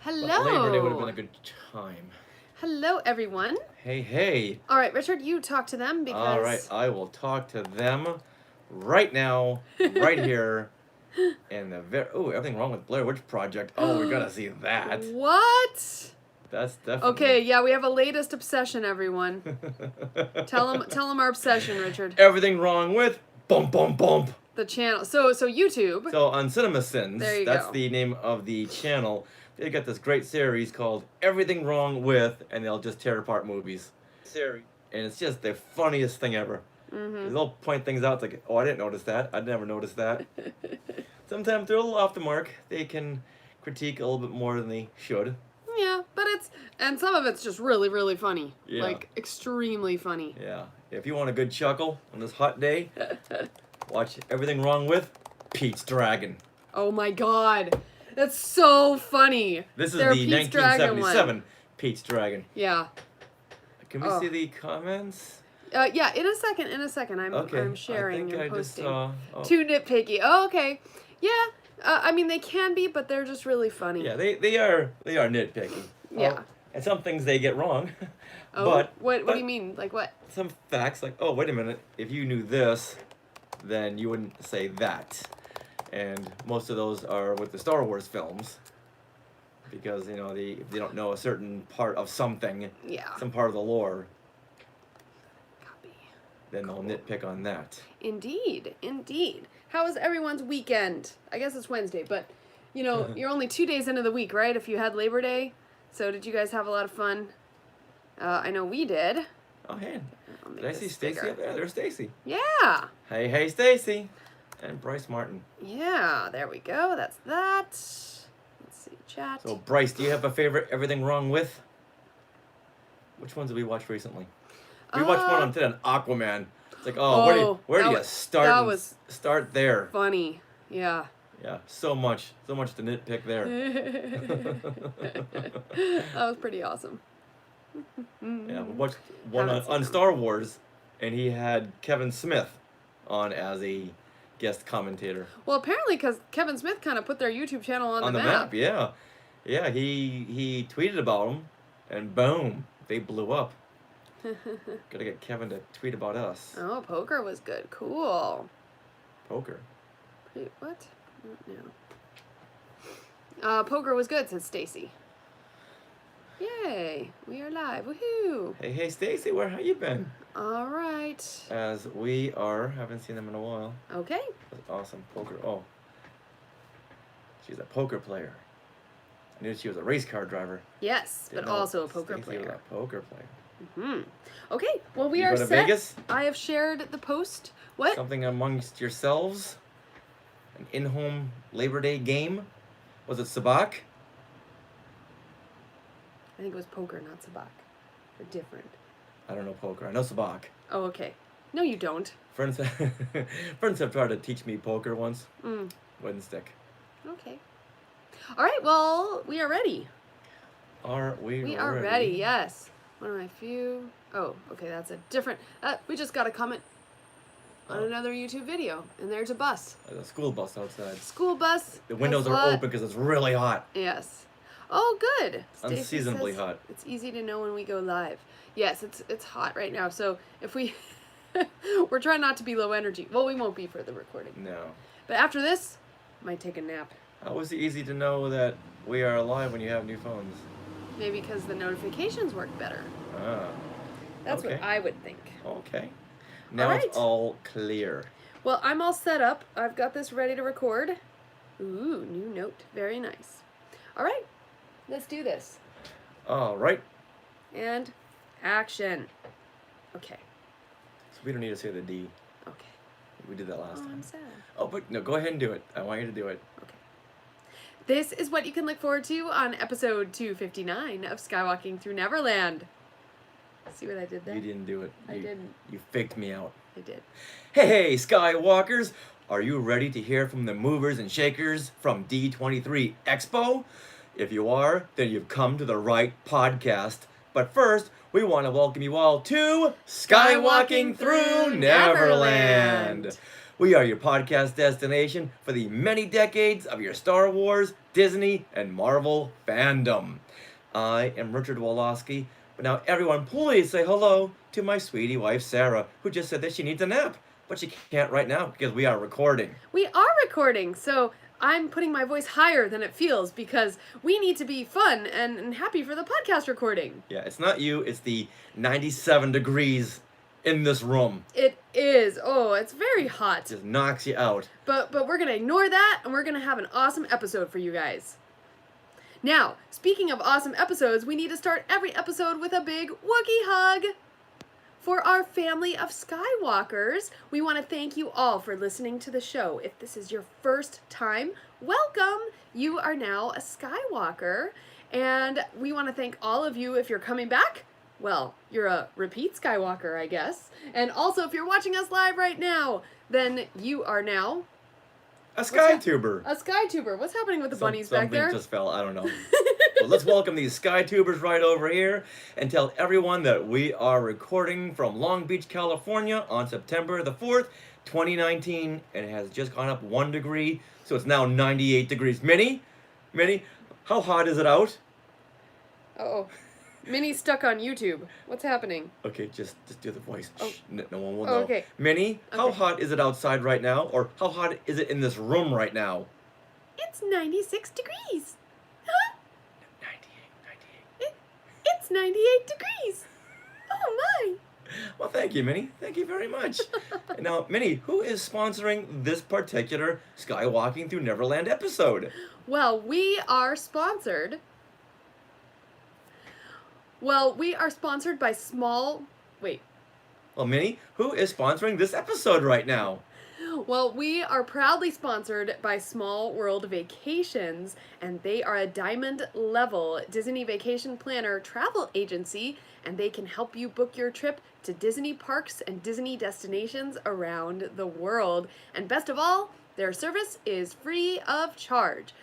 Hello. But Labor Day would have been a good time. Hello, everyone. Hey. All right, Richard, you talk to them because... All right, I will talk to them right now, right here. And everything wrong with Blair Witch Project. Oh, we gotta see that. What? That's definitely... Okay, yeah, we have a latest obsession, everyone. Tell them our obsession, Richard. Everything wrong with bump. The channel. So YouTube. So on CinemaSins, There you that's go. the name of the channel. They got this great series called Everything Wrong With, and they'll just tear apart movies. Series. And it's just the funniest thing ever. Mm-hmm. They'll point things out. It's like, oh, I didn't notice that. I'd never noticed that. Sometimes they're a little off the mark. They can critique a little bit more than they should. Yeah, but and some of it's just really, really funny. Yeah. Like, extremely funny. Yeah. If you want a good chuckle on this hot day, watch Everything Wrong With Pete's Dragon. Oh my god. That's so funny. This is Their the Pete's Dragon 1977 one. Pete's Dragon. Yeah. Can we see the comments? Yeah, in a second. I'm sharing I think and I just posting. saw... Too nitpicky. Oh, okay. Yeah. I mean, they can be, but they're just really funny. Yeah, they are nitpicky. Yeah. And some things they get wrong. Oh, but what do you mean? Like what? Some facts, like, oh, wait a minute, if you knew this, then you wouldn't say that. And most of those are with the Star Wars films. Because, you know, if they don't know a certain part of something, Yeah. some part of the lore, Copy. then they'll nitpick on that. Indeed. How was everyone's weekend? I guess it's Wednesday, but, you know, you're only 2 days into the week, right? If you had Labor Day. So did you guys have a lot of fun? I know we did. Oh, hey. Did I see this Stacy bigger. up there? There's Stacy. Yeah. Hey, Stacy. And Bryce Martin. Yeah, there we go. That's that. Let's see, chat. So, Bryce, do you have a favorite Everything Wrong With? Which ones did we watch recently? We watched one on today, Aquaman. It's like, where do you start? That was start there. Funny. Yeah. Yeah, so much to nitpick there. That was pretty awesome. Yeah, we watched one on Star Wars, and he had Kevin Smith on as a guest commentator. Well, apparently, because Kevin Smith kind of put their YouTube channel on the map. Yeah. He tweeted about them, and boom, they blew up. Gotta get Kevin to tweet about us. Oh, poker was good. Cool. Poker. What? No. Poker was good, said Stacy. Yay, we are live. Woohoo! Hey, Stacy, how you been? All right. As we haven't seen them in a while. Okay. That's awesome. Poker. Oh. She's a poker player. I knew she was a race car driver. Yes, but also a poker Stacy player. was a poker player. Okay, well, we You are go to set. Vegas? I have shared the post. What? Something amongst yourselves? An in-home Labor Day game? Was it Sabak? I think it was poker, not sabak. They're different. I don't know poker. I know Sabak. Oh, okay. No, you don't. Friends have tried to teach me poker once. Wouldn't stick. Okay. All right, well, we are ready. Are we ready? We are ready, yes. One of my few... Oh, okay, that's a different... we just got a comment on another YouTube video, and there's a bus. There's a school bus outside. School bus. The windows are open because it's really hot. Yes. Oh, good. Stacey Unseasonably says hot. It's easy to know when we go live. Yes, it's hot right now, so if we... We're trying not to be low energy. Well, we won't be for the recording. No. But after this, might take a nap. How is it easy to know that we are alive when you have new phones? Maybe because the notifications work better. Ah. That's okay. what I would think. Okay. Now it's all clear. Well, I'm all set up. I've got this ready to record. Ooh, new note. Very nice. All right. Let's do this. All right. And action. Okay. So we don't need to say the D. Okay. We did that last time. I'm sad. Oh, but no, go ahead and do it. I want you to do it. Okay. This is what you can look forward to on episode 259 of Skywalking Through Neverland. See what I did there? You didn't do it. I didn't. You faked me out. I did. Hey, Skywalkers! Are you ready to hear from the movers and shakers from D23 Expo? If you are, then you've come to the right podcast. But first, we want to welcome you all to Skywalking Through Neverland. We are your podcast destination for the many decades of your Star Wars, Disney, and Marvel fandom. I am Richard Wolosky, but now everyone please say hello to my sweetie wife Sarah, who just said that she needs a nap, but she can't right now because we are recording. We are recording, so I'm putting my voice higher than it feels because we need to be fun and happy for the podcast recording. Yeah, it's not you, it's the 97 degrees in this room. It is. Oh, it's very hot. Just knocks you out. But we're going to ignore that and we're going to have an awesome episode for you guys. Now, speaking of awesome episodes, we need to start every episode with a big Wookiee hug. For our family of Skywalkers, we want to thank you all for listening to the show. If this is your first time, welcome. You are now a Skywalker. And we want to thank all of you if you're coming back. Well, you're a repeat Skywalker, I guess. And also, if you're watching us live right now, then you are now A SkyTuber. a SkyTuber. What's happening with the bunnies back there? Something just fell, I don't know. Well, let's welcome these SkyTubers right over here and tell everyone that we are recording from Long Beach, California on September the 4th, 2019, and it has just gone up 1 degree, so it's now 98 degrees. Minnie, how hot is it out? Uh-oh. Minnie's stuck on YouTube. What's happening? Okay, just do the voice. Oh. Shh, no one will Oh, know. okay. Minnie, how Okay. hot is it outside right now? Or how hot is it in this room right now? It's 96 degrees. Huh? 98. It's 98 degrees. Oh my. Well, thank you, Minnie. Thank you very much. Now, Minnie, who is sponsoring this particular Skywalking Through Neverland episode? Well, we are sponsored by Well, Minnie, who is sponsoring this episode right now? Well, we are proudly sponsored by Small World Vacations, and they are a diamond level Disney vacation planner travel agency, and they can help you book your trip to Disney parks and Disney destinations around the world. And best of all, their service is free of charge.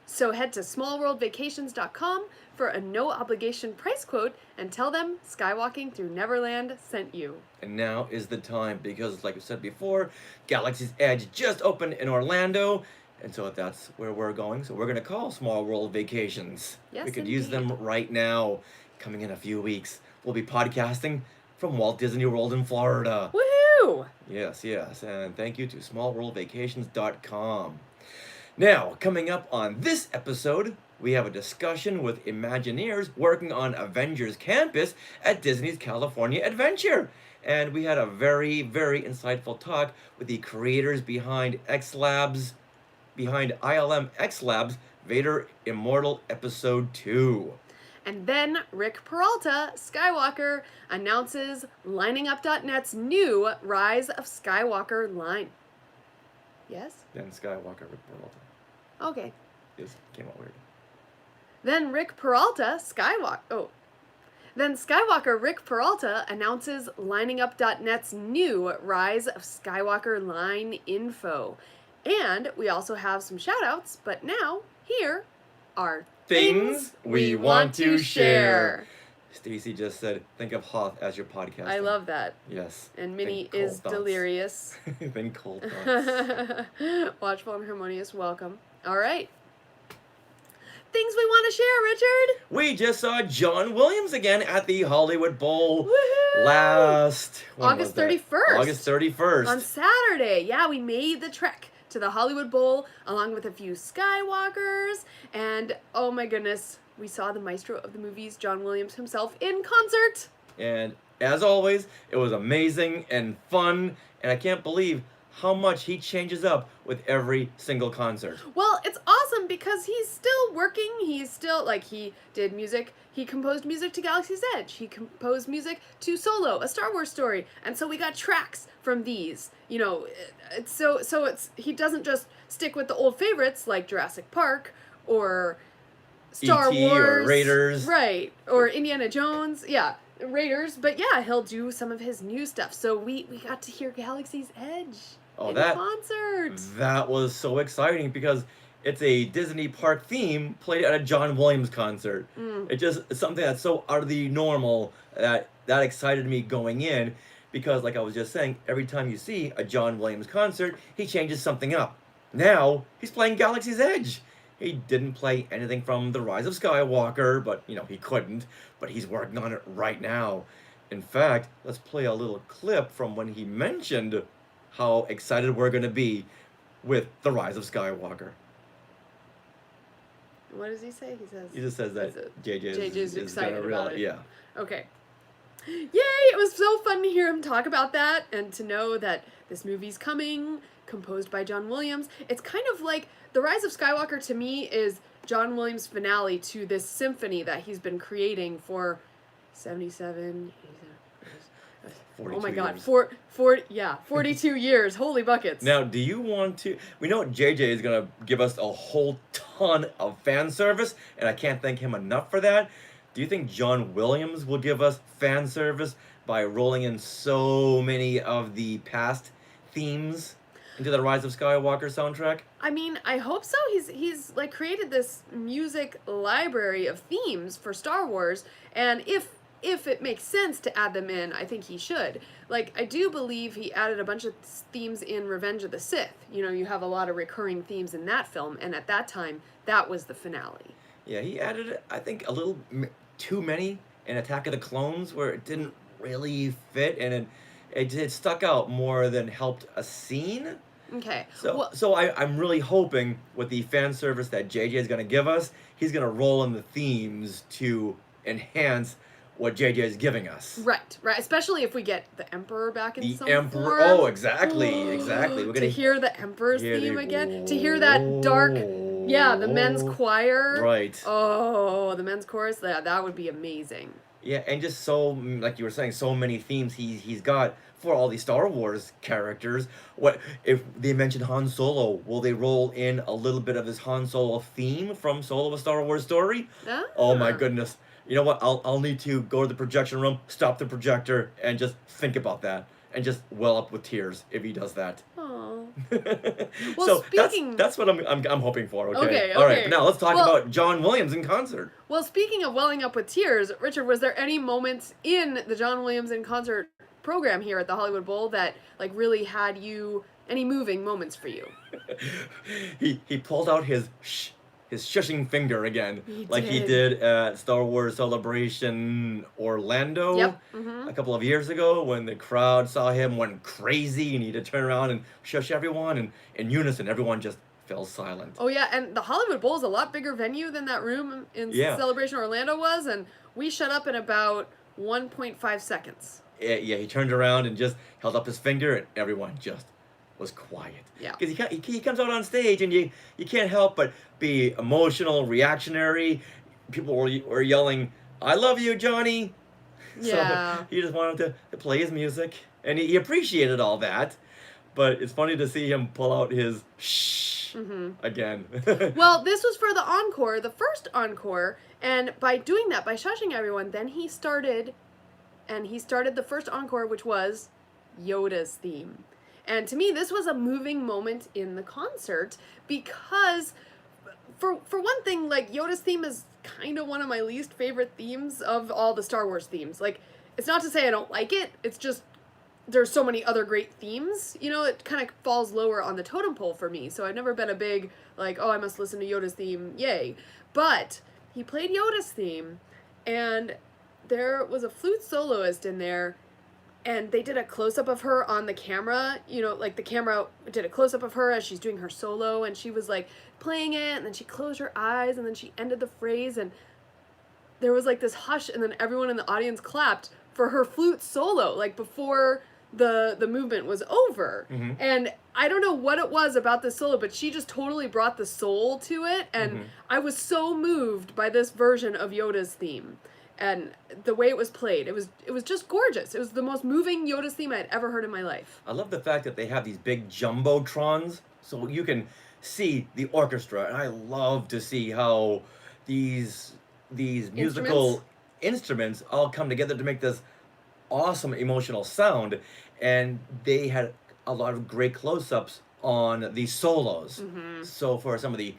So head to smallworldvacations.com for a no obligation price quote and tell them Skywalking Through Neverland sent you. And now is the time because, like I said before, Galaxy's Edge just opened in Orlando, and so that's where we're going. So we're going to call Small World Vacations. Yes, we could use them indeed. right now. Coming in a few weeks, we'll be podcasting from Walt Disney World in Florida. Woohoo! Yes, and thank you to smallworldvacations.com. Now, coming up on this episode, we have a discussion with Imagineers working on Avengers Campus at Disney's California Adventure. And we had a very, very insightful talk with the creators behind ILM XLAB's Vader Immortal Episode 2. And then Rick Peralta, Skywalker, announces LiningUp.net's new Rise of Skywalker line. Yes? Then Skywalker Rick Peralta. Okay. This came out weird. Then Skywalker Rick Peralta announces LiningUp.net's new Rise of Skywalker line info. And we also have some shout-outs, but now, here are Things we want to share. Stacy just said, think of Hoth as your podcast. I love that. Yes. And Minnie Think cold is thoughts. delirious. Think cold thoughts. Watchful and harmonious, welcome. All right. Things we want to share, Richard. We just saw John Williams again at the Hollywood Bowl Woohoo! last... when August was that? 31st. August 31st. On Saturday. Yeah, we made the trek to the Hollywood Bowl along with a few Skywalkers. And, oh my goodness, we saw the maestro of the movies, John Williams himself, in concert. And as always, it was amazing and fun. And I can't believe how much he changes up with every single concert. Well, it's awesome because he's still working. He's still, he did music. He composed music to Galaxy's Edge. He composed music to Solo, a Star Wars story. And so we got tracks from these. You know, he doesn't just stick with the old favorites like Jurassic Park or Star E.T. Wars. or Raiders. Right. Or Indiana Jones. Yeah. Raiders. But yeah, he'll do some of his new stuff. So we got to hear Galaxy's Edge. Oh, in that concert. That was so exciting because it's a Disney park theme played at a John Williams concert. It's something that's so out of the normal that excited me going in because, like I was just saying, every time you see a John Williams concert, he changes something up. Now he's playing Galaxy's Edge. He didn't play anything from The Rise of Skywalker, but he couldn't. But he's working on it right now. In fact, let's play a little clip from when he mentioned how excited we're going to be with The Rise of Skywalker. What does he say? He just says that JJ is excited about it. Yeah. Okay. Yay! It was so fun to hear him talk about that and to know that this movie's coming, composed by John Williams. It's kind of like The Rise of Skywalker to me is John Williams' finale to this symphony that he's been creating for 77, 42 oh my god, years. 42 years. Holy buckets. Now, do you want to... We know JJ is going to give us a whole ton of fan service, and I can't thank him enough for that. Do you think John Williams will give us fan service by rolling in so many of the past themes into the Rise of Skywalker soundtrack? I mean, I hope so. He's like created this music library of themes for Star Wars, and if it makes sense to add them in, I think he should. Like, I do believe he added a bunch of themes in Revenge of the Sith. You have a lot of recurring themes in that film, and at that time, that was the finale. Yeah, he added, I think, a little too many in Attack of the Clones, where it didn't really fit, and it stuck out more than helped a scene. Okay. So I'm really hoping with the fan service that JJ is going to give us, he's going to roll in the themes to enhance what JJ is giving us. Right. Especially if we get the Emperor back in some Emperor. form. Oh, exactly. We're to hear the Emperor's theme again. To hear that dark, the men's choir. Right. Oh, the men's chorus. That would be amazing. Yeah, and just so, like you were saying, so many themes he's got for all these Star Wars characters. What if they mentioned Han Solo? Will they roll in a little bit of his Han Solo theme from Solo: A Star Wars Story? Oh my goodness. You know what? I'll need to go to the projection room, stop the projector, and just think about that, and just well up with tears if he does that. Aww. Well, so that's what I'm hoping for. Okay. All right. Now let's talk about John Williams in concert. Well, speaking of welling up with tears, Richard, was there any moments in the John Williams in concert program here at the Hollywood Bowl that like really had any moving moments for you? He pulled out his shushing finger again, he did. did at Star Wars Celebration Orlando a couple of years ago when the crowd saw him went crazy and he had to turn around and shush everyone, and in unison everyone just fell silent. Oh yeah, and the Hollywood Bowl is a lot bigger venue than that room in Celebration Orlando was, and we shut up in about 1.5 seconds. Yeah, he turned around and just held up his finger and everyone just was quiet. Yeah. Because he comes out on stage and you can't help but be emotional, reactionary. People were yelling, "I love you, Johnny." Yeah. So he just wanted to play his music, and he appreciated all that. But it's funny to see him pull out his shh again. Well, this was for the encore, the first encore, and by doing that, by shushing everyone, then he started the first encore, which was Yoda's theme. And to me, this was a moving moment in the concert because, for one thing, like, Yoda's theme is kind of one of my least favorite themes of all the Star Wars themes. Like, it's not to say I don't like it, it's just there's so many other great themes, it kind of falls lower on the totem pole for me. So I've never been a big, like, oh, I must listen to Yoda's theme, yay. But he played Yoda's theme, and there was a flute soloist in there, and they did a close-up of her on the camera, like the camera did a close-up of her as she's doing her solo, and she was like playing it, and then she closed her eyes, and then she ended the phrase, and there was like this hush, and then everyone in the audience clapped for her flute solo, like before the movement was over. And I don't know what it was about this solo, but she just totally brought the soul to it, and I was so moved by this version of Yoda's theme. And the way it was played, it was just gorgeous. It was the most moving Yoda's theme I'd ever heard in my life. I love the fact that they have these big jumbotrons, so you can see the orchestra. And I love to see how these musical instruments all come together to make this awesome emotional sound. And they had a lot of great close-ups on the solos. So for some of the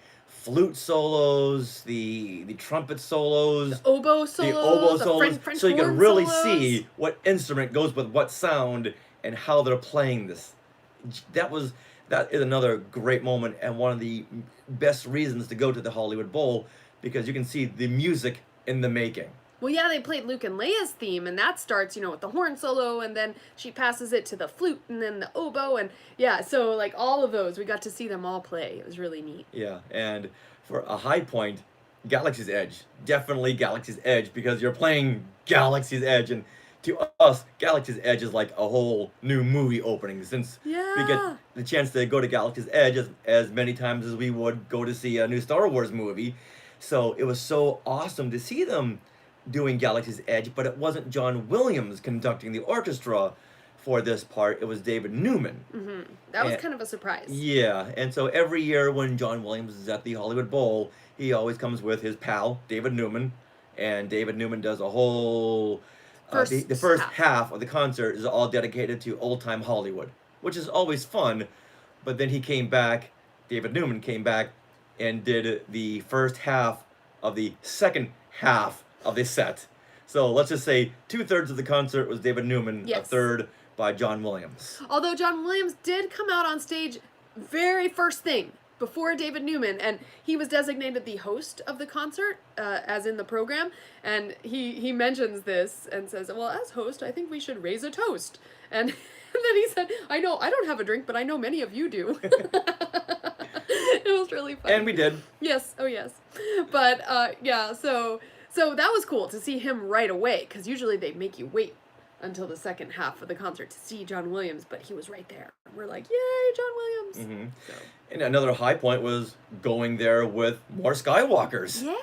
flute solos, the trumpet solos, Oboe the solos, oboe the solos, French so you can horn really solos. see what instrument goes with what sound and how they're playing this. That is another great moment and one of the best reasons to go to the Hollywood Bowl, because you can see the music in the making. Well, yeah, they played Luke and Leia's theme, and that starts, with the horn solo, and then she passes it to the flute, and then the oboe, and yeah, so like all of those, we got to see them all play. It was really neat. Yeah, and for a high point, Galaxy's Edge. Definitely Galaxy's Edge, because you're playing Galaxy's Edge, and to us, Galaxy's Edge is like a whole new movie opening, since we get Yeah. the chance to go to Galaxy's Edge as many times as we would go to see a new Star Wars movie. So it was so awesome to see them doing Galaxy's Edge, but it wasn't John Williams conducting the orchestra for this part, it was David Newman. That was And- kind of a surprise. Yeah, and so every year when John Williams is at the Hollywood Bowl, he always comes with his pal, David Newman, and David Newman does a whole... the first half of the concert is all dedicated to old-time Hollywood, which is always fun, but then David Newman came back and did the first half of the second half of the set. So let's just say 2/3 of the concert was David Newman, a Yes. third by John Williams. Although John Williams did come out on stage very first thing before David Newman, and he was designated the host of the concert, as in the program, and he mentions this and says, well, as host, I think we should raise a toast. And, and then he said, I know, I don't have a drink, but I know many of you do. It was really funny. And we did. Yes, oh yes. But, yeah, so that was cool to see him right away, because usually they make you wait until the second half of the concert to see John Williams, but he was right there. We're like, yay, John Williams! So. And another high point was going there with more Skywalkers. Yeah!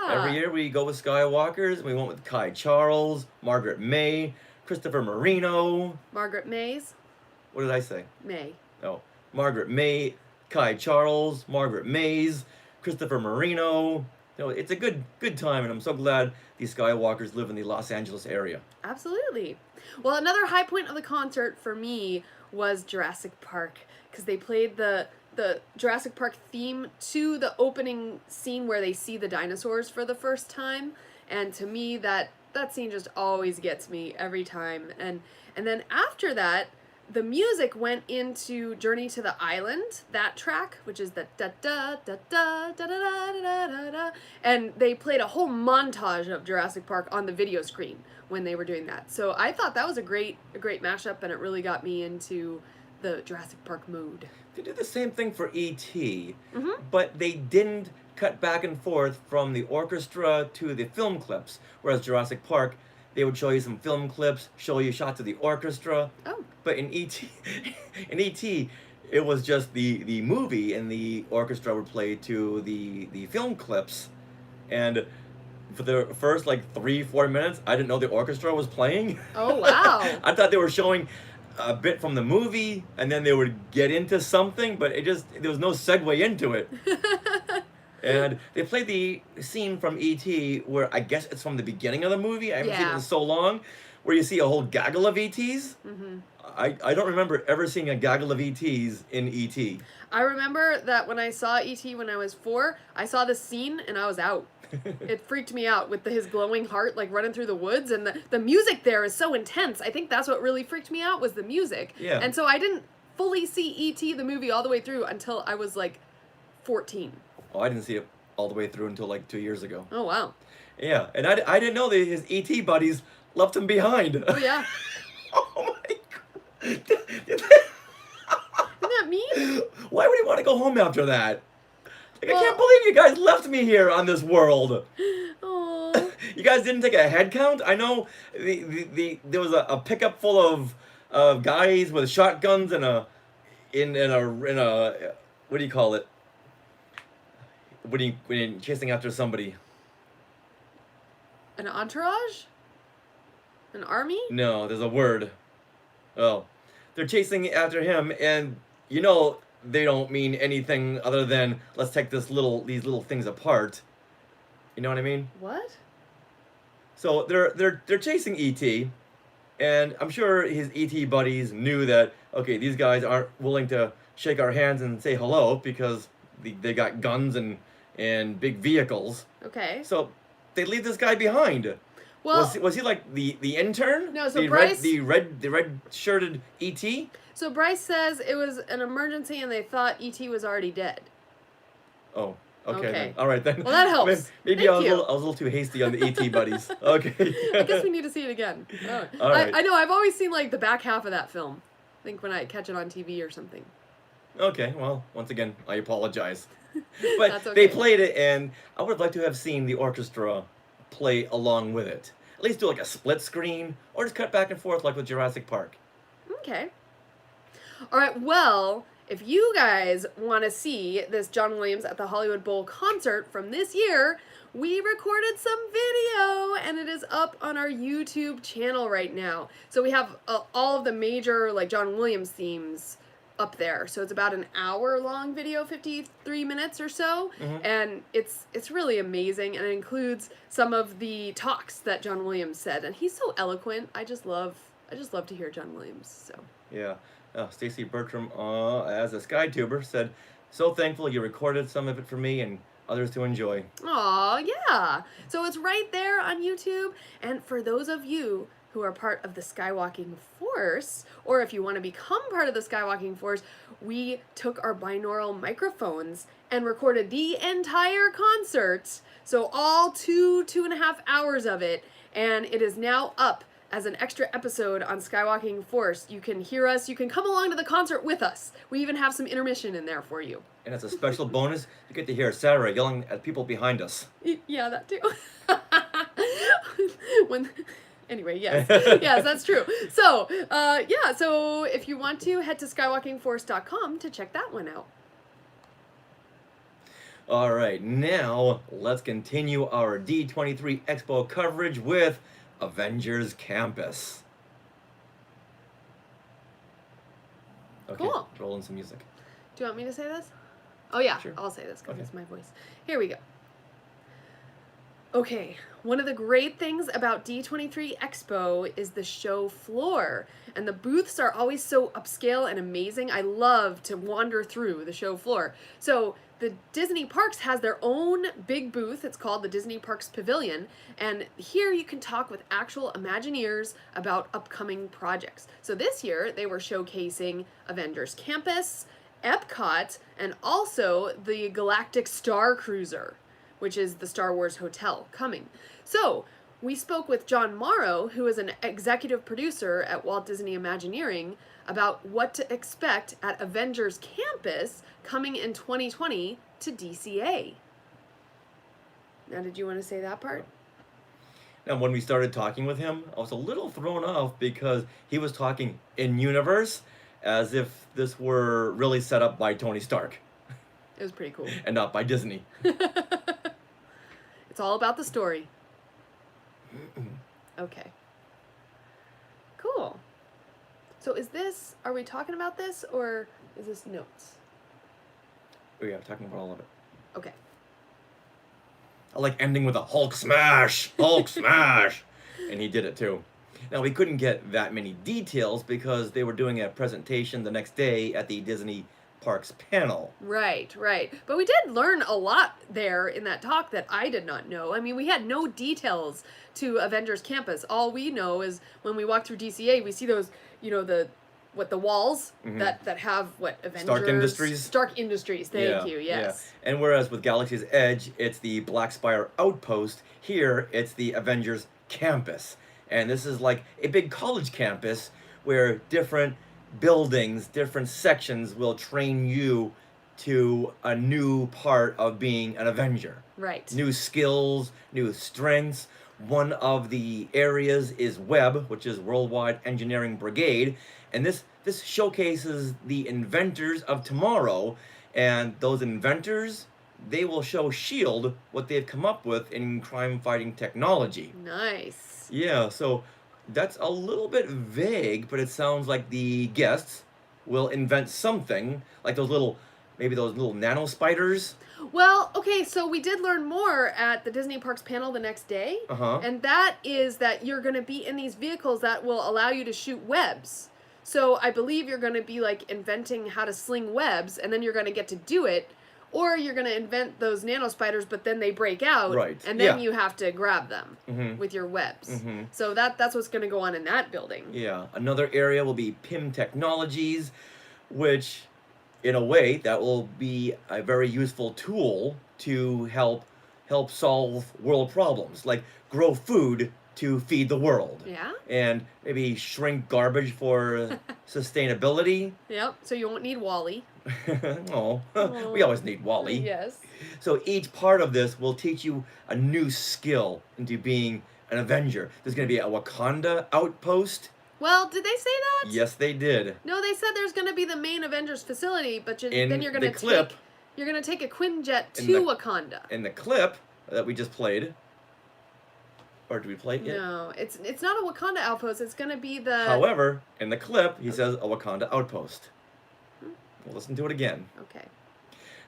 Every year we go with Skywalkers. We went with Kai Charles, Margaret May, Christopher Marino. Margaret Mays? What did I say? May. Oh, Margaret May, Kai Charles, Margaret Mays, Christopher Marino. It's a good time, and I'm so glad these Skywalkers live in the Los Angeles area. Absolutely. Well, another high point of the concert for me was Jurassic Park, because they played the Jurassic Park theme to the opening scene where they see the dinosaurs for the first time, and to me that scene just always gets me every time. And then after that, the music went into Journey to the Island, that track, which is the da da da da da da da da da da, and they played a whole montage of Jurassic Park on the video screen when they were doing that. So I thought that was a great mashup, and it really got me into the Jurassic Park mood. They did the same thing for E.T., but they didn't cut back and forth from the orchestra to the film clips, whereas Jurassic Park, they would show you some film clips, show you shots of the orchestra. Oh. But in E.T., it was just the movie, and the orchestra would play to the film clips. And for the first 3-4 minutes, I didn't know the orchestra was playing. Oh, wow. I thought they were showing a bit from the movie, and then they would get into something, but there was no segue into it. And they played the scene from E.T. where I guess it's from the beginning of the movie. I haven't seen it in so long, where you see a whole gaggle of E.T.s. I don't remember ever seeing a gaggle of E.T.s in E.T. I remember that when I saw E.T. when I was 4, I saw this scene and I was out. It freaked me out with his glowing heart running through the woods, and the music there is so intense. I think that's what really freaked me out was the music. Yeah. And so I didn't fully see E.T. the movie all the way through until I was 14. Oh, I didn't see it all the way through until 2 years ago. Oh, wow. Yeah, and I didn't know that his E.T. buddies left him behind. Oh, yeah. Oh my god. Isn't that mean? Why would he want to go home after that? I can't believe you guys left me here on this world. Oh. You guys didn't take a head count? I know there was a pickup full of guys with shotguns and in a what do you call it? When you're chasing after somebody. An entourage? An army? No, there's a word. Oh, they're chasing after him, and they don't mean anything other than let's take these little things apart. You know what I mean? What? So they're chasing E.T., and I'm sure his E.T. buddies knew that, okay, these guys aren't willing to shake our hands and say hello because they got guns and in big vehicles. Okay. So they leave this guy behind. Well, was he like the intern? No, so the Bryce- red shirted ET? So Bryce says it was an emergency and they thought E.T. was already dead. Oh, okay. Okay. Then. All right then. Well, that helps. Maybe Thank I was you. a little too hasty on the ET buddies. Okay. I guess we need to see it again. All right. I know, I've always seen like the back half of that film. I think when I catch it on TV or something. Okay, well, once again, I apologize. But That's okay. they played it, and I would like to have seen the orchestra play along with it. At least do like a split screen, or just cut back and forth like with Jurassic Park. Okay. All right, well, if you guys want to see this John Williams at the Hollywood Bowl concert from this year, we recorded some video and it is up on our YouTube channel right now. So we have all of the major like John Williams themes up there. So it's about an hour long video, 53 minutes or so, and it's really amazing, and it includes some of the talks that John Williams said, and he's so eloquent. I just love to hear John Williams. So Yeah. Stacy Bertram, as a SkyTuber, said, "So thankful you recorded some of it for me and others to enjoy." Aw, yeah. So it's right there on YouTube. And for those of you who are part of the Skywalking Force, or if you want to become part of the Skywalking Force, we took our binaural microphones and recorded the entire concert. So all 2.5 hours of it. And it is now up as an extra episode on Skywalking Force. You can hear us. You can come along to the concert with us. We even have some intermission in there for you. And as a special bonus, you get to hear Sarah yelling at people behind us. Yeah, that too. Anyway, yes. Yes, that's true. So, yeah, so if you want to, head to skywalkingforce.com to check that one out. All right, now let's continue our D23 Expo coverage with Avengers Campus. Okay, Cool. roll in some music. Do you want me to say this? Oh, yeah, Sure. I'll say this because Okay. it's my voice. Here we go. Okay, one of the great things about D23 Expo is the show floor, and the booths are always so upscale and amazing. I love to wander through the show floor. So the Disney Parks has their own big booth. It's called the Disney Parks Pavilion, and here you can talk with actual Imagineers about upcoming projects. So this year they were showcasing Avengers Campus, Epcot, and also the Galactic Star Cruiser, which is the Star Wars Hotel coming. So we spoke with John Morrow, who is an executive producer at Walt Disney Imagineering, about what to expect at Avengers Campus coming in 2020 to DCA. Now, did you want to say that part? Now, when we started talking with him, I was a little thrown off because he was talking in universe as if this were really set up by Tony Stark It was pretty cool. and not by Disney. It's all about the story. Okay. Cool. So are we talking about this, or is this notes? Oh yeah, talking about all of it. Okay. I like ending with a Hulk smash! Hulk smash! And he did it too. Now, we couldn't get that many details because they were doing a presentation the next day at the Disney Parks panel. Right, right. But we did learn a lot there in that talk that I did not know. I mean, we had no details to Avengers Campus. All we know is when we walk through DCA, we see those, the walls that have Avengers. Stark Industries? Stark Industries, thank you, yes. Yeah. And whereas with Galaxy's Edge, it's the Black Spire Outpost, here it's the Avengers Campus. And this is like a big college campus where different buildings, different sections will train you to a new part of being an Avenger. Right. New skills, new strengths. One of the areas is WEB, which is Worldwide Engineering Brigade, and this showcases the inventors of tomorrow, and those inventors, they will show S.H.I.E.L.D. what they've come up with in crime-fighting technology. Nice. Yeah, so that's a little bit vague, but it sounds like the guests will invent something, like maybe those little nano spiders. Well, okay, so we did learn more at the Disney Parks panel the next day, and that is that you're going to be in these vehicles that will allow you to shoot webs. So I believe you're going to be like inventing how to sling webs, and then you're going to get to do it or you're gonna invent those nano spiders, but then they break out, Right. and then Yeah. you have to grab them with your webs. So that's what's gonna go on in that building. Yeah. Another area will be PIM Technologies, which, in a way, that will be a very useful tool to help solve world problems, like grow food to feed the world. Yeah. And maybe shrink garbage for sustainability. Yep. So you won't need Wally. Oh, we always need Wally. Yes. So each part of this will teach you a new skill into being an Avenger. There's going to be a Wakanda outpost. Well, did they say that? Yes, they did. No, they said there's going to be the main Avengers facility, but In then you're going the to clip- take a Quinjet In to the- Wakanda. In the clip that we just played, or did we play it yet? No, it's not a Wakanda outpost. It's going to be the. However, in the clip, he says a Wakanda outpost. We'll listen to it again. Okay.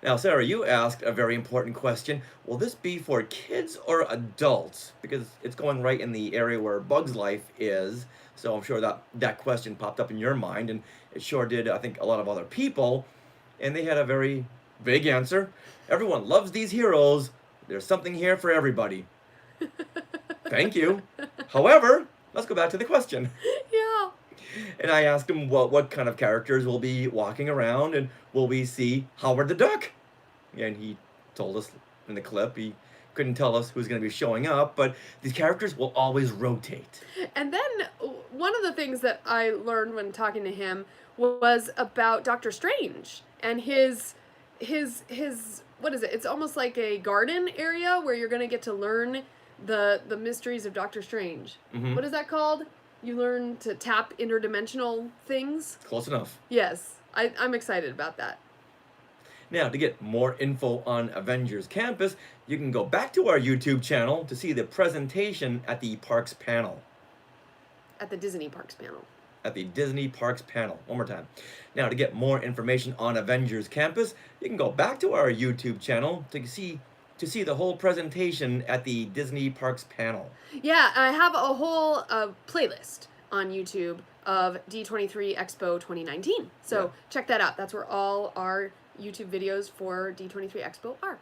Now, Sarah, you asked a very important question. Will this be for kids or adults? Because it's going right in the area where Bug's life is. So I'm sure that question popped up in your mind, and it sure did, I think, a lot of other people. And they had a very big answer. Everyone loves these heroes. There's something here for everybody. Thank you. However, let's go back to the question. Yeah. And I asked him what kind of characters will be walking around, and will we see Howard the Duck? And he told us in the clip he couldn't tell us who's going to be showing up, but these characters will always rotate. And then one of the things that I learned when talking to him was about Doctor Strange and his what is it? It's almost like a garden area where you're going to get to learn the mysteries of Doctor Strange. Mhm. What is that called? You learn to tap interdimensional things? Close enough. Yes. I'm excited about that. Now, to get more info on Avengers Campus, you can go back to our YouTube channel to see the presentation at the Parks panel. At the Disney Parks panel. At the Disney Parks panel. One more time. Now, to get more information on Avengers Campus, you can go back to our YouTube channel to see the whole presentation at the Disney Parks panel. Yeah, I have a whole playlist on YouTube of D23 Expo 2019. So Yeah. check that out. That's where all our YouTube videos for D23 Expo are.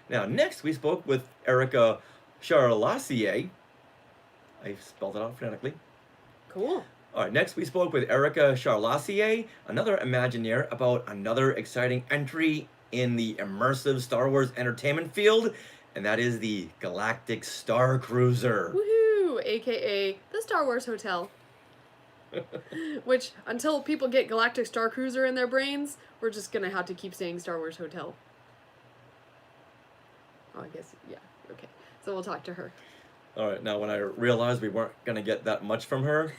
Now, next we spoke with Erica Charlassier. I spelled it out phonetically. Cool. All right, next we spoke with Erica Charlassier, another Imagineer, about another exciting entry in the immersive Star Wars entertainment field, and that is the Galactic Star Cruiser. Woohoo! AKA the Star Wars Hotel. Which, until people get Galactic Star Cruiser in their brains, we're just gonna have to keep saying Star Wars Hotel. Oh, I guess, yeah, okay. So we'll talk to her. All right, now when I realized we weren't going to get that much from her,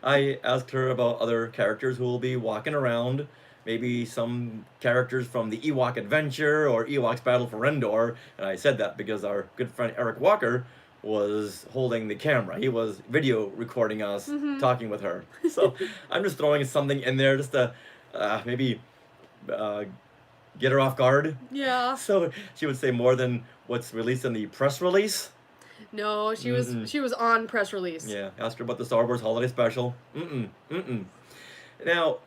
I asked her about other characters who will be walking around, maybe some characters from the Ewok Adventure or Ewok's Battle for Endor, and I said that because our good friend Eric Walker was holding the camera. He was video recording us talking with her. So I'm just throwing something in there just to maybe get her off guard. Yeah. So she would say more than what's released in the press release. No, she was on press release. Yeah, asked her about the Star Wars Holiday Special. Now,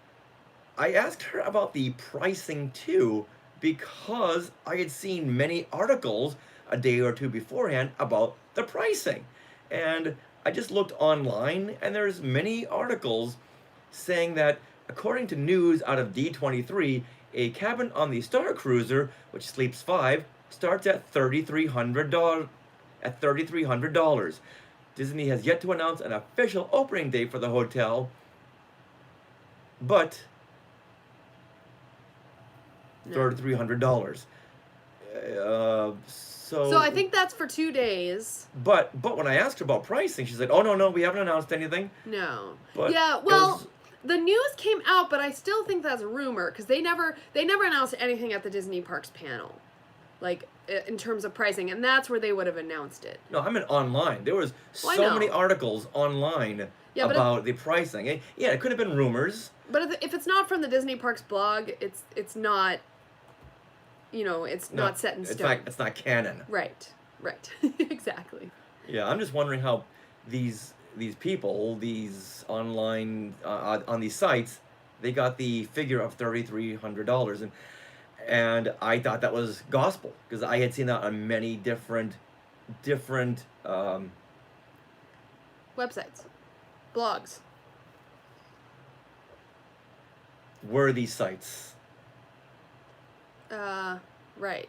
I asked her about the pricing too, because I had seen many articles a day or two beforehand about the pricing. And I just looked online, and there's many articles saying that, according to news out of D23, a cabin on the Star Cruiser, which sleeps 5, starts at $3,300. Disney has yet to announce an official opening date for the hotel, but $3,300. So I think that's for 2 days. But when I asked her about pricing, she said, "Oh no, we haven't announced anything." No. But yeah, it well, was- the news came out, but I still think that's a rumor because they never announced anything at the Disney Parks panel, like in terms of pricing, and that's where they would have announced it. No, I meant online. There was Well, I so know. many articles online Yeah, but about the pricing. Yeah, it could have been rumors. But if it's not from the Disney Parks blog, it's not. It's not set in stone. It's not canon. Right. Exactly. Yeah, I'm just wondering how these people, these online on these sites, they got the figure of $3,300, and I thought that was gospel because I had seen that on many different Websites, blogs. worthy sites. Right.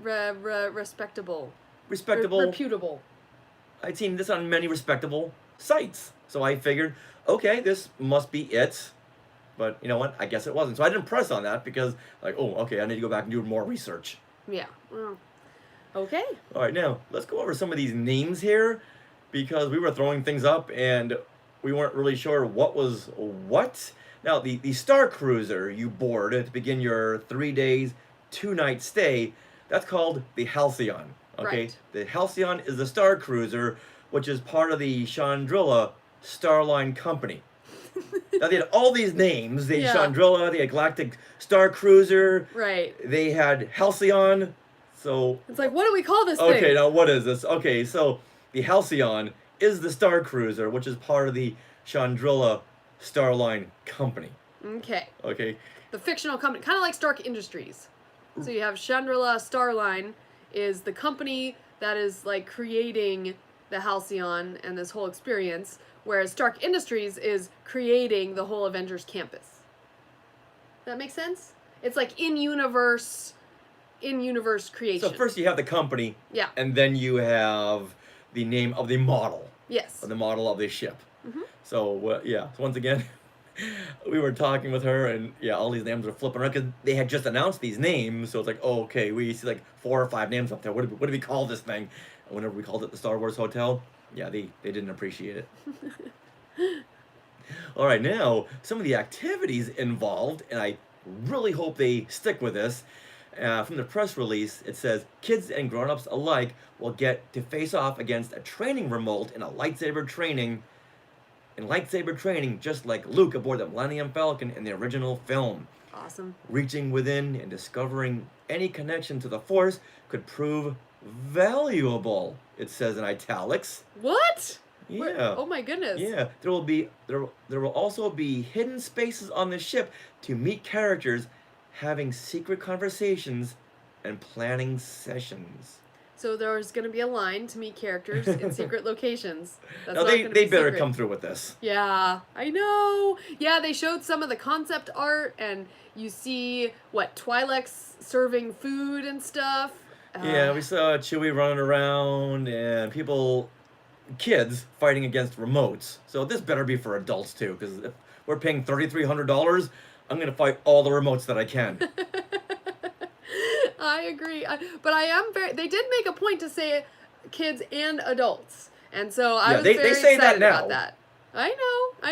Respectable. Respectable. Reputable. I'd seen this on many respectable sites, so I figured, okay, this must be it. But you know what? I guess it wasn't. So I didn't press on that because, like, oh, okay, I need to go back and do more research. Yeah. Well, okay. All right, now let's go over some of these names here because we were throwing things up and we weren't really sure what was what. Now, the Star Cruiser you board to begin your 3 days, 2 night stay, that's called the Halcyon. Okay, Right. the Halcyon is the Star Cruiser, which is part of the Chandrilla Starline Company. Now they had all these names. They had Yeah. Chandrilla, they had Galactic Star Cruiser, Right. they had Halcyon. So It's like, what do we call this okay, thing? now what is this? Okay, so the Halcyon is the Star Cruiser, which is part of the Chandrilla Starline Company. Okay. Okay, The fictional company, kind of like Stark Industries. So you have Chandrilla Starline is the company that is like creating the Halcyon and this whole experience, whereas Stark Industries is creating the whole Avengers campus. That make sense? It's like in-universe creation. so first you have the company, Yeah. and then you have the name of the model, Yes. of the model of the ship. Mhm. So yeah, so once again, we were talking with her, and yeah, all these names were flipping around because they had just announced these names. So it's like, oh, okay, we see like 4 or 5 names up there. What do we call this thing? And whenever we called it the Star Wars Hotel, yeah, they didn't appreciate it. All right, now some of the activities involved, and I really hope they stick with this. From the press release, it says kids and grown-ups alike will get to face off against a training remote in lightsaber training, just like Luke aboard the Millennium Falcon in the original film. Awesome. Reaching within and discovering any connection to the Force could prove valuable, it says in italics. What? Yeah. Oh my goodness. Yeah, there will also be hidden spaces on the ship to meet characters, having secret conversations and planning sessions. So there's going to be a line to meet characters in secret locations. That's Now not they gonna be better secret. come through with this. Yeah, I know. Yeah, they showed some of the concept art, and you see what Twi'leks serving food and stuff. Yeah, we saw Chewie running around and kids fighting against remotes. So this better be for adults too, because if we're paying $3,300, I'm gonna fight all the remotes that I can. I agree. But I am very. They did make a point to say kids and adults, and so I was they very say that excited now. about that. I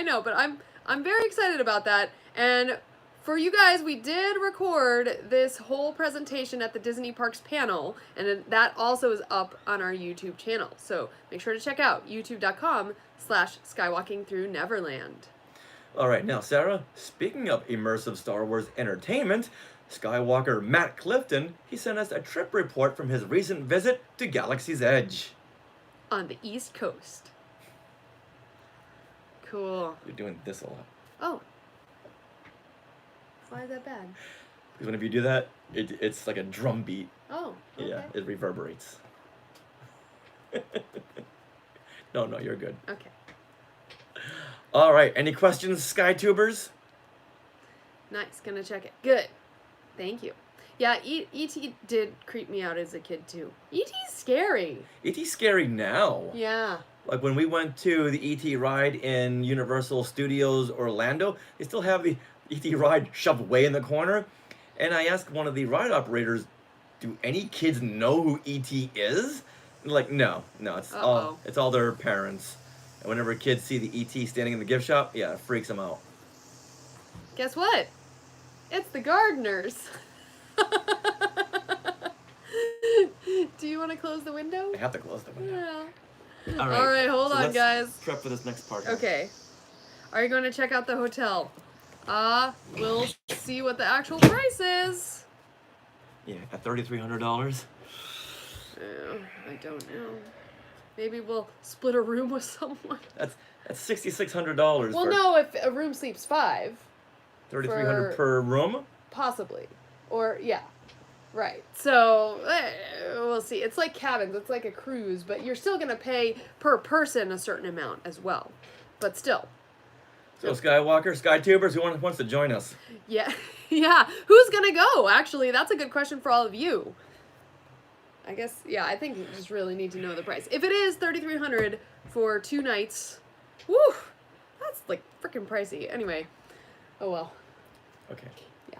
know, but I'm very excited about that. And for you guys, we did record this whole presentation at the Disney Parks panel, and that also is up on our YouTube channel. So make sure to check out youtube.com/skywalking through Neverland. All right, now Sarah, speaking of immersive Star Wars entertainment, Skywalker Matt Clifton, he sent us a trip report from his recent visit to Galaxy's Edge. On the East Coast. Cool. You're doing this a lot. Oh. Why is that bad? Because whenever you do that, it's like a drum beat. Oh, okay. Yeah, it reverberates. No, you're good. Okay. All right, any questions, SkyTubers? Nice. Gonna check it. Good. Thank you. Yeah, E.T. did creep me out as a kid, too. E.T.'s scary. E.T.'s scary now. Yeah. Like when we went to the E.T. ride in Universal Studios Orlando, they still have the E.T. ride shoved way in the corner. And I asked one of the ride operators, do any kids know who E.T. is? And like, no, it's all their parents. And whenever kids see the E.T. standing in the gift shop, yeah, it freaks them out. Guess what? It's the gardeners. Do you want to close the window? I have to close the window. Yeah. All All right, hold on, let's guys. Prep for this next part. Okay. Are you going to check out the hotel? We'll see what the actual price is. Yeah, at $3,300. I don't know. Maybe we'll split a room with someone. That's $6,600. Well, for no, if a room sleeps 5. 3,300 for- per room. Possibly. Or, yeah. Right. So, we'll see. It's like cabins. It's like a cruise, but you're still going to pay per person a certain amount as well. But still. So Skywalker, SkyTubers, who wants to join us? Yeah. Yeah. Who's going to go? Actually, that's a good question for all of you. I guess, yeah, I think you just really need to know the price. If it is $3,300 for 2 nights, woo, that's like freaking pricey. Anyway, oh well. Okay. Yeah.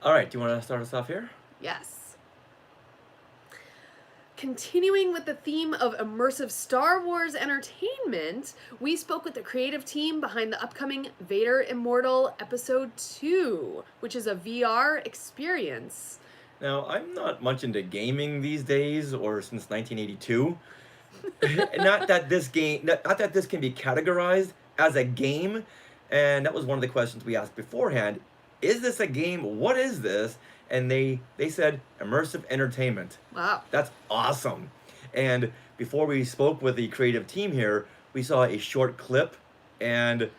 All right. Do you want to start us off here? Yes. Continuing with the theme of immersive Star Wars entertainment, we spoke with the creative team behind the upcoming Vader Immortal Episode 2, which is a VR experience. Now, I'm not much into gaming these days, or since 1982. Not that this can be categorized as a game, and that was one of the questions we asked beforehand. Is this a game? What is this? And they said immersive entertainment. Wow. That's awesome. And before we spoke with the creative team here, we saw a short clip, and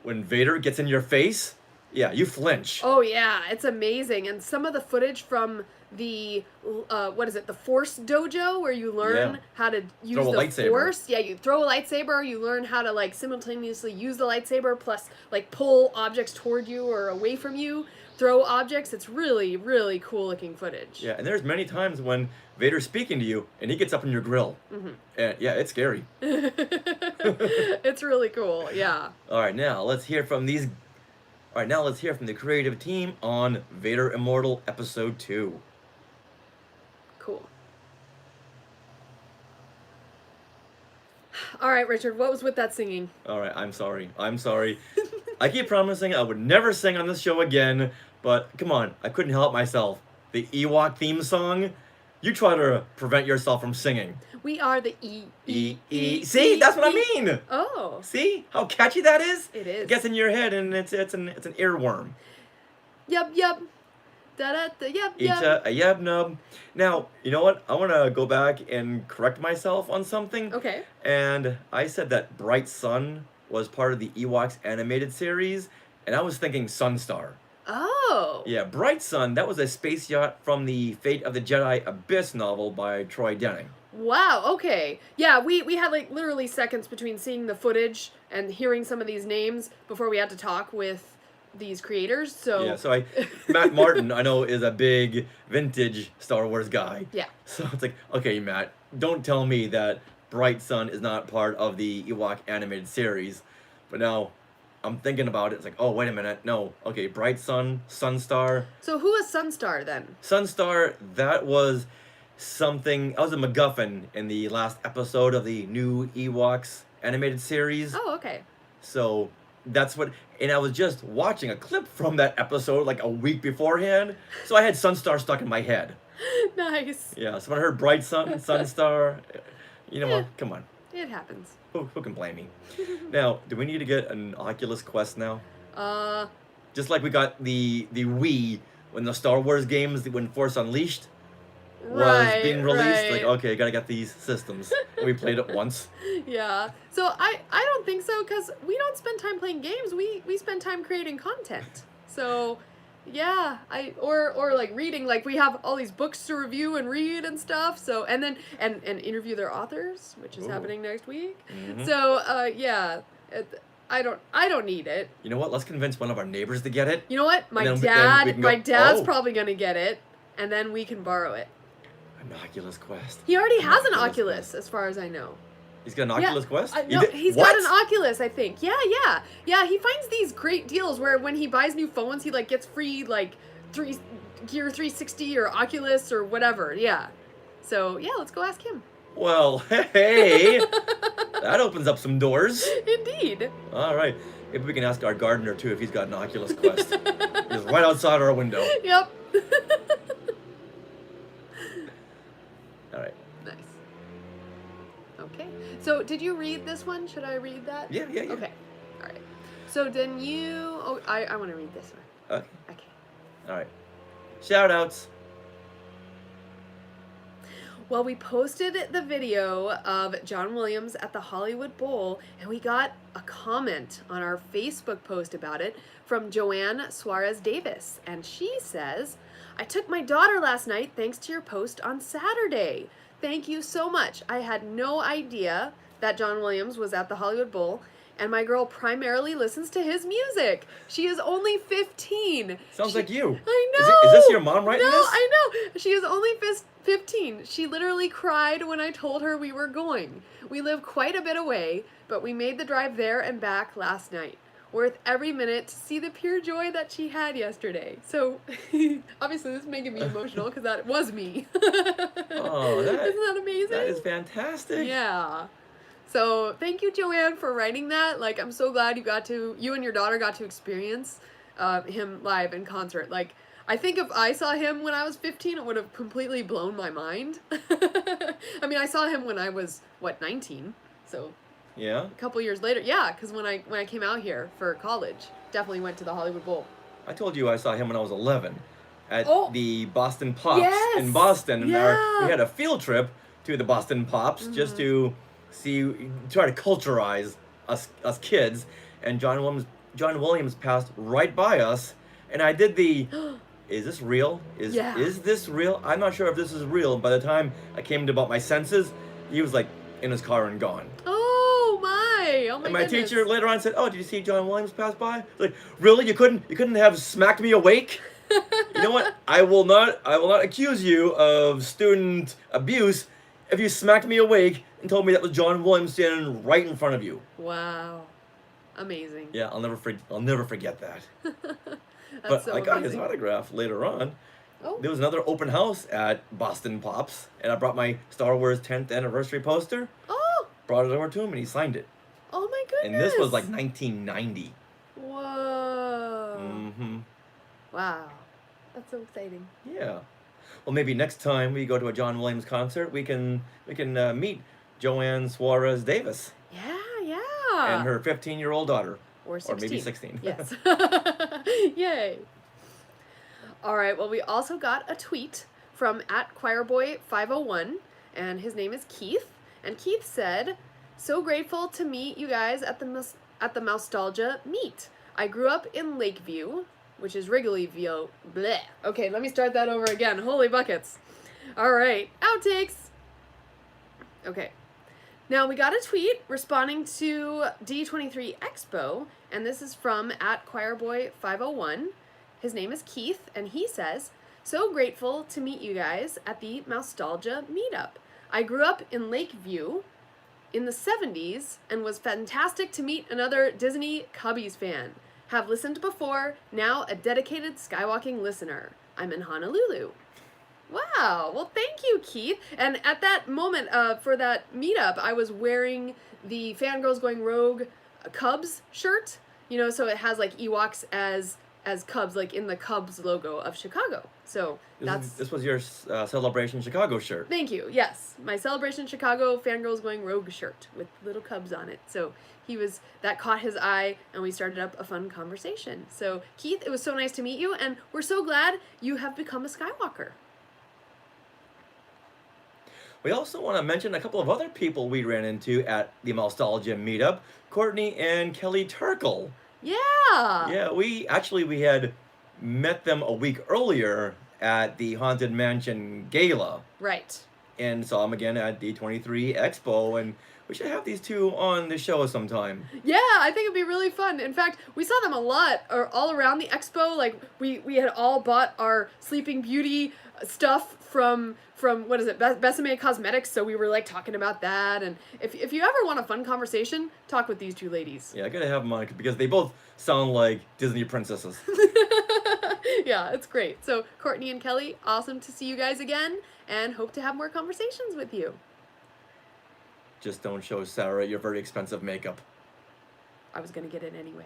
when Vader gets in your face, yeah, you flinch. Oh yeah, it's amazing. And some of the footage from the the Force Dojo, where you learn how to use Throw a the lightsaber. Force. Yeah, you throw a lightsaber, you learn how to like simultaneously use the lightsaber plus like pull objects toward you or away from you, throw objects. It's really, really cool looking footage. Yeah, and there's many times when Vader's speaking to you and he gets up in your grill. Mm-hmm. And yeah, it's scary. It's really cool. Yeah. All right, now let's hear from the creative team on Vader Immortal Episode 2. Cool. All right, Richard, what was with that singing? All right, I'm sorry. I keep promising I would never sing on this show again, but come on, I couldn't help myself. The Ewok theme song, you try to prevent yourself from singing. We are the See, that's what I mean. Oh. See how catchy that is? It is. It gets in your head and it's an earworm. Yup. Da-da-da, yup. Each a yab nub. Now, you know what? I want to go back and correct myself on something. Okay. And I said that Bright Sun was part of the Ewoks animated series, and I was thinking Sunstar. Oh. Yeah, Bright Sun, that was a space yacht from the Fate of the Jedi Abyss novel by Troy Denning. Wow, okay. Yeah, we had like literally seconds between seeing the footage and hearing some of these names before we had to talk with these creators, so... Yeah, so Matt Martin, I know, is a big vintage Star Wars guy. Yeah. So it's like, okay, Matt, don't tell me that Bright Sun is not part of the Ewok animated series. But now, I'm thinking about it, it's like, oh, wait a minute, no. Okay, Bright Sun, Sunstar. So who is Sunstar, then? Sunstar, that was a MacGuffin in the last episode of the new Ewoks animated series. Oh, okay. So that's what, and I was just watching a clip from that episode like a week beforehand, so I had Sunstar stuck in my head. Nice. Yeah, so when I heard Bright Sun, Sunstar, you know what, come on. It happens. Who can blame me? Now, do we need to get an Oculus Quest now? Just like we got the Wii when the Star Wars games, when Force Unleashed was being released. Right. Like, okay, gotta get these systems. And we played it once. Yeah. So I don't think so, because we don't spend time playing games. We spend time creating content. So yeah, or like reading, like we have all these books to review and read and stuff. So and then and interview their authors, which is happening next week. Mm-hmm. So yeah, I don't need it. You know what? Let's convince one of our neighbors to get it. You know what? My then we dad's can go, probably gonna get it, and then we can borrow it. An Oculus Quest. He already has an Oculus Oculus, Quest. as far as I know. He's got an Oculus Quest? No, he's got an Oculus, I think. Yeah. He finds these great deals where when he buys new phones, he like gets free like Gear 360 or Oculus or whatever. Yeah. So yeah, let's go ask him. Well, hey, that opens up some doors. Indeed. All right, maybe we can ask our gardener too if he's got an Oculus Quest. He's right outside our window. Yep. All right. Nice. Okay. So did you read this one? Should I read that? Yeah. Okay. All right. So then you... Oh, I want to read this one. Okay. Okay. All right. Shout outs. Well, we posted the video of John Williams at the Hollywood Bowl, and we got a comment on our Facebook post about it from Joanne Suarez Davis. And she says, I took my daughter last night thanks to your post on Saturday. Thank you so much. I had no idea that John Williams was at the Hollywood Bowl, and my girl primarily listens to his music. She is only 15. Sounds like you. I know. Is this your mom writing no, this? I know. She is only 15. She literally cried when I told her we were going. We live quite a bit away, but we made the drive there and back last night. Worth every minute to see the pure joy that she had yesterday. So, obviously this is making me emotional because that was me. Oh, isn't that amazing? That is fantastic. Yeah. So thank you, Joanne, for writing that. Like, I'm so glad you and your daughter got to experience him live in concert. Like, I think if I saw him when I was 15, it would have completely blown my mind. I mean, I saw him when I was, 19? So Yeah? a couple years later. Yeah, because when I came out here for college, definitely went to the Hollywood Bowl. I told you I saw him when I was 11 at the Boston Pops in Yes! Boston. And Yeah! we had a field trip to the Boston Pops just to try to culturize us kids. And John Williams passed right by us. And I did the, is this real? Is this real? I'm not sure if this is real. By the time I came to about my senses, he was like in his car and gone. Oh my! Oh my! And my goodness. teacher later on said, "Oh, did you see John Williams pass by?" Like, really? You couldn't have smacked me awake? You know what? I will not accuse you of student abuse if you smacked me awake and told me that was John Williams standing right in front of you. Wow. Amazing. Yeah, I'll never forget that. That's But so I got amazing. his autograph later on. Oh. There was another open house at Boston Pops, and I brought my Star Wars 10th anniversary poster, Oh. brought it over to him, and he signed it. Oh my goodness. And this was like 1990. Whoa. Mm-hmm. Wow. That's so exciting. Yeah. Well, maybe next time we go to a John Williams concert, we can meet Joanne Suarez Davis Yeah, yeah. and her 15-year-old daughter. Or 16. Or maybe 16. Yes. Yay. All right, well, we also got a tweet from @choirboy501, and his name is Keith. And Keith said, so grateful to meet you guys at the Mousetalgia meet. I grew up in Lakeview, which is Wrigleyville. Bleh. Okay, let me start that over again. Holy buckets. All right, outtakes. Okay. Now, we got a tweet responding to D23 Expo, and this is from @choirboy501. His name is Keith, and he says, so grateful to meet you guys at the Mousetalgia meetup. I grew up in Lakeview in the 70s and was fantastic to meet another Disney Cubbies fan. Have listened before, now a dedicated Skywalking listener. I'm in Honolulu. Wow, well thank you, Keith. And at that moment for that meetup, I was wearing the Fangirls Going Rogue Cubs shirt, you know, so it has like Ewoks as Cubs, like in the Cubs logo of Chicago. So This was your Celebration Chicago shirt. Thank you. Yes, my Celebration Chicago Fangirls Going Rogue shirt with little cubs on it. So that caught his eye, and we started up a fun conversation. So Keith, it was so nice to meet you, and we're so glad you have become a Skywalker. We also want to mention a couple of other people we ran into at the Mousetalgia meetup, Courtney and Kelly Turkle. Yeah. Yeah, we had met them a week earlier at the Haunted Mansion Gala. Right. And saw them again at D23 Expo, and we should have these two on the show sometime. Yeah, I think it'd be really fun. In fact, we saw them a lot, or all around the expo. Like we had all bought our Sleeping Beauty stuff from what is it, Besame Cosmetics. So we were like talking about that. And if you ever want a fun conversation, talk with these two ladies. Yeah, I gotta have them on because they both sound like Disney princesses. Yeah, it's great. So Courtney and Kelly, awesome to see you guys again, and hope to have more conversations with you. Just don't show Sarah your very expensive makeup. I was gonna get it anyway.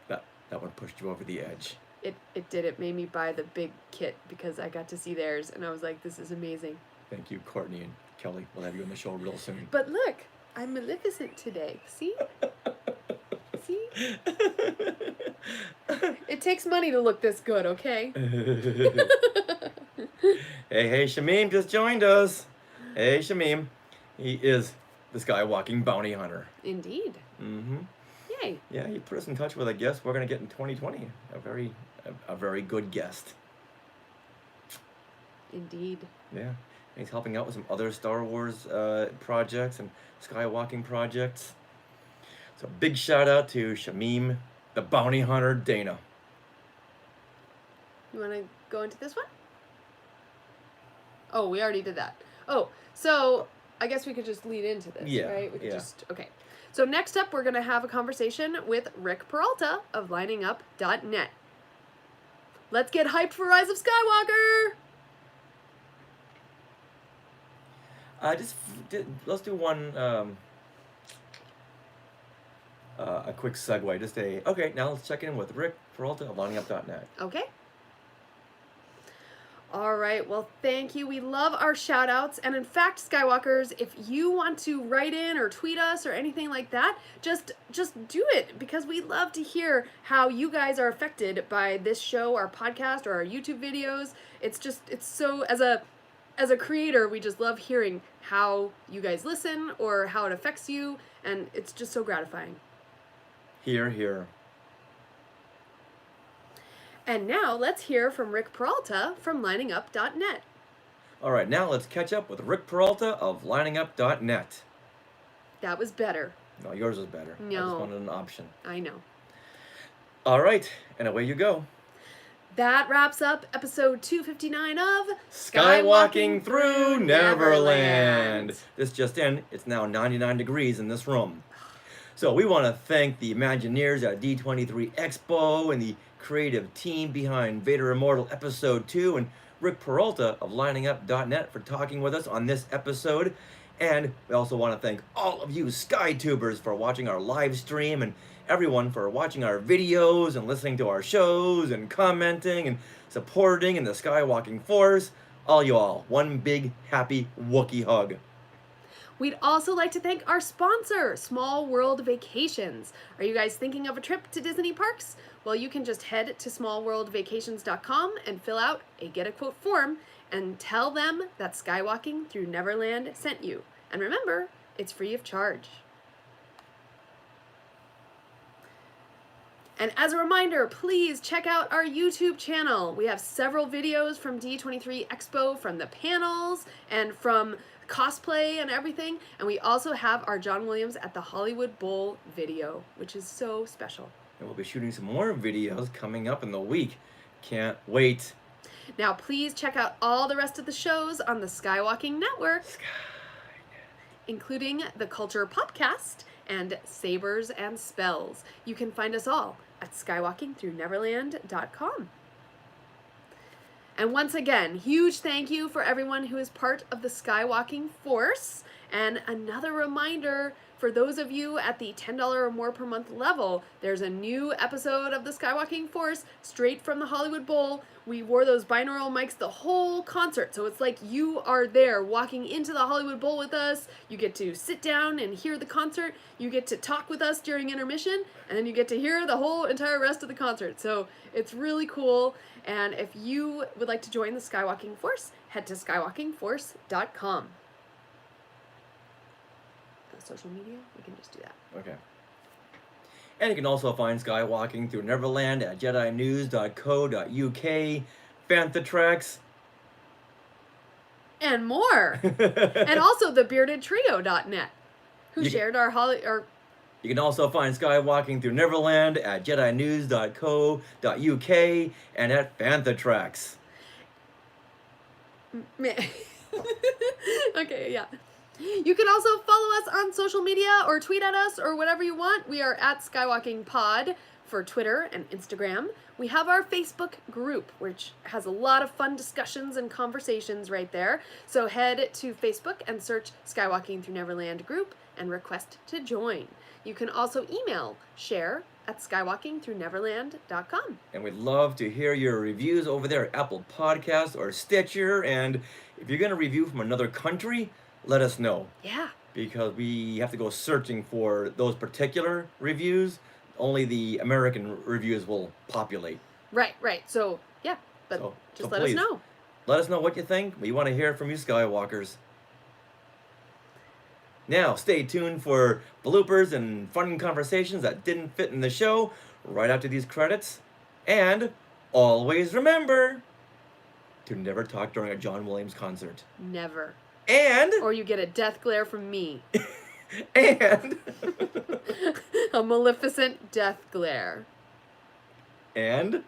That one pushed you over the edge. It did. It made me buy the big kit because I got to see theirs, and I was like, this is amazing. Thank you, Courtney and Kelly. We'll have you on the show real soon. But look, I'm Maleficent today. See? See? It takes money to look this good, okay? Hey, Shamim just joined us. Hey, Shamim. He is the skywalking bounty hunter. Indeed. Mm-hmm. Yay. Yeah, he put us in touch with a guest we're going to get in 2020. A very good guest. Indeed. Yeah. And he's helping out with some other Star Wars projects and skywalking projects. So big shout out to Shamim, the bounty hunter, Dana. You want to go into this one? Oh, we already did that. Oh, so I guess we could just lead into this, Yeah, right? We could yeah. just, okay. So next up, we're going to have a conversation with Rick Peralta of liningup.net. Let's get hyped for Rise of Skywalker! Let's do one, a quick segue. Okay, now let's check in with Rick Peralta of liningup.net. Okay. All right, well, thank you. We love our shout outs. And in fact, Skywalkers, if you want to write in or tweet us or anything like that, just do it, because we love to hear how you guys are affected by this show, our podcast, or our YouTube videos. It's so, as a creator, we just love hearing how you guys listen or how it affects you, and it's just so gratifying. Hear, hear. And now let's hear from Rick Peralta from liningup.net. All right, now let's catch up with Rick Peralta of liningup.net. That was better. No, yours was better. I No. just wanted an option. I know. All right, and away you go. That wraps up episode 259 of Skywalking through Neverland. This just in, it's now 99 degrees in this room. So we want to thank the Imagineers at D23 Expo and the creative team behind Vader Immortal Episode 2 and Rick Peralta of liningup.net for talking with us on this episode. And we also want to thank all of you SkyTubers for watching our live stream, and everyone for watching our videos and listening to our shows and commenting and supporting in the Skywalking Force. All you all, one big happy Wookiee hug. We'd also like to thank our sponsor, Small World Vacations. Are you guys thinking of a trip to Disney parks? Well, you can just head to smallworldvacations.com and fill out a Get a Quote form and tell them that Skywalking Through Neverland sent you. And remember, it's free of charge. And as a reminder, please check out our YouTube channel. We have several videos from D23 Expo, from the panels and from cosplay and everything. And we also have our John Williams at the Hollywood Bowl video, which is so special. And we'll be shooting some more videos coming up in the week. Can't wait. Now, please check out all the rest of the shows on the Skywalking Network, including the Culture Popcast and Sabers and Spells. You can find us all at skywalkingthrough-neverland.com. And once again, huge thank you for everyone who is part of the Skywalking Force. And another reminder, for those of you at the $10 or more per month level, there's a new episode of the Skywalking Force straight from the Hollywood Bowl. We wore those binaural mics the whole concert, so it's like you are there walking into the Hollywood Bowl with us. You get to sit down and hear the concert. You get to talk with us during intermission, and then you get to hear the whole entire rest of the concert. So it's really cool. And if you would like to join the Skywalking Force, head to skywalkingforce.com. Social media, we can just do that. Okay. And you can also find Skywalking Through Neverland at jedinews.co.uk, Fanthatrax, and more. And also the beardedtrio.net, who shared our You can also find Skywalking Through Neverland at jedinews.co.uk and at Fanthatrax. Okay, yeah. You can also follow us on social media or tweet at us or whatever you want. We are at Skywalking Pod for Twitter and Instagram. We have our Facebook group, which has a lot of fun discussions and conversations right there. So head to Facebook and search Skywalking Through Neverland group and request to join. You can also email share@skywalkingthrough-neverland.com. And we'd love to hear your reviews over there at Apple Podcasts or Stitcher. And if you're going to review from another country, let us know. Yeah. Because we have to go searching for those particular reviews. Only the American reviews will populate. Right. So, yeah. But just let us know. Let us know what you think. We want to hear from you, Skywalkers. Now, stay tuned for bloopers and fun conversations that didn't fit in the show right after these credits. And always remember to never talk during a John Williams concert. Never. And... Or you get a death glare from me. And... A maleficent death glare. And...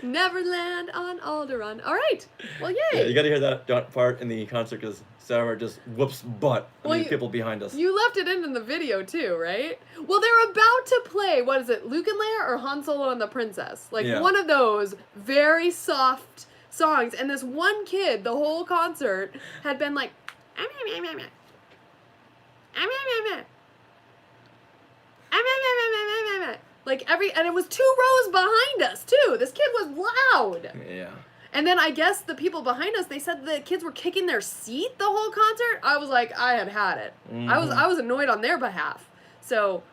Neverland on Alderaan. All right. Well, yay. Yeah, you got to hear that part in the concert because Sarah just whoops butt on these people behind us. You left it in the video too, right? Well, they're about to play, what is it, Luke and Leia or Han Solo and the Princess? Like one of those very soft songs. And this one kid, the whole concert, had been like, like and it was 2 rows behind us too. This kid was loud. Yeah. And then I guess the people behind us, they said the kids were kicking their seat the whole concert. I was like, I had it. Mm-hmm. I was annoyed on their behalf. So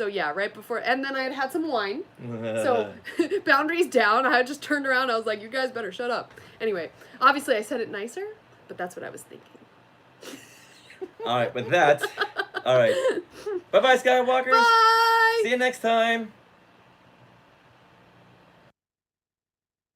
yeah, right before, and then I had some wine. So boundaries down. I just turned around. I was like, you guys better shut up. Anyway, obviously I said it nicer, but that's what I was thinking. All right, with that, all right. Bye-bye, Skywalkers. Bye. See you next time.